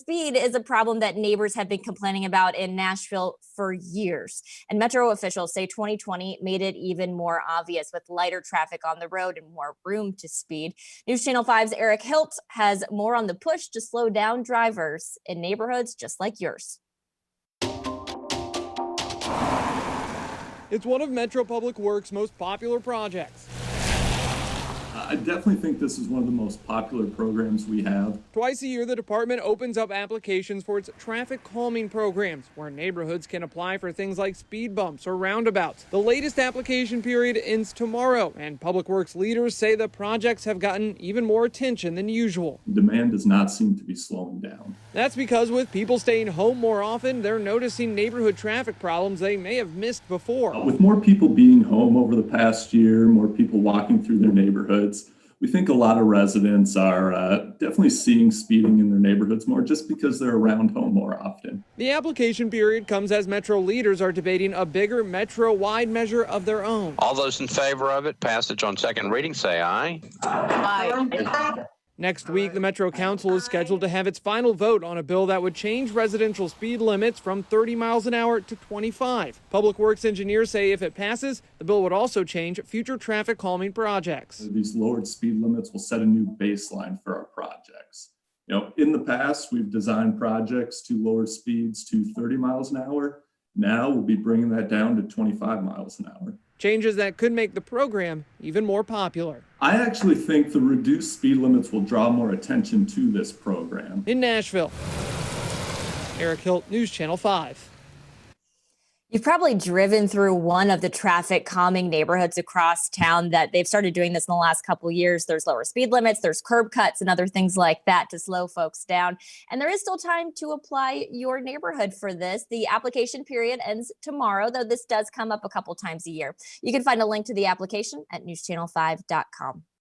speed is a problem that neighbors have been complaining about in Nashville for years. And Metro officials say 2020 made it even more obvious with lighter traffic on the road and more room to speed. News Channel 5's Eric Hilt has more on the push to slow down drivers in neighborhoods just like yours. It's one of Metro Public Works' most popular projects. I definitely think this is one of the most popular programs we have. Twice a year, the department opens up applications for its traffic calming programs, where neighborhoods can apply for things like speed bumps or roundabouts. The latest application period ends tomorrow, and Public Works leaders say the projects have gotten even more attention than usual. Demand does not seem to be slowing down. That's because with people staying home more often, they're noticing neighborhood traffic problems they may have missed before. With more people being home over the past year, more people walking through their neighborhoods, we think a lot of residents are definitely seeing speeding in their neighborhoods more just because they're around home more often. The application period comes as Metro leaders are debating a bigger Metro-wide measure of their own. All those in favor of it, passage on second reading, say aye. Aye. Next week, the Metro Council is scheduled to have its final vote on a bill that would change residential speed limits from 30 miles an hour to 25. Public Works engineers say if it passes, the bill would also change future traffic calming projects. These lowered speed limits will set a new baseline for our projects. In the past, we've designed projects to lower speeds to 30 miles an hour. Now we'll be bringing that down to 25 miles an hour. Changes that could make the program even more popular. I actually think the reduced speed limits will draw more attention to this program. In Nashville, Eric Hilt, News Channel 5. You've probably driven through one of the traffic calming neighborhoods across town that they've started doing this in the last couple of years. There's lower speed limits, there's curb cuts and other things like that to slow folks down. And there is still time to apply your neighborhood for this. The application period ends tomorrow, though this does come up a couple times a year. You can find a link to the application at newschannel5.com.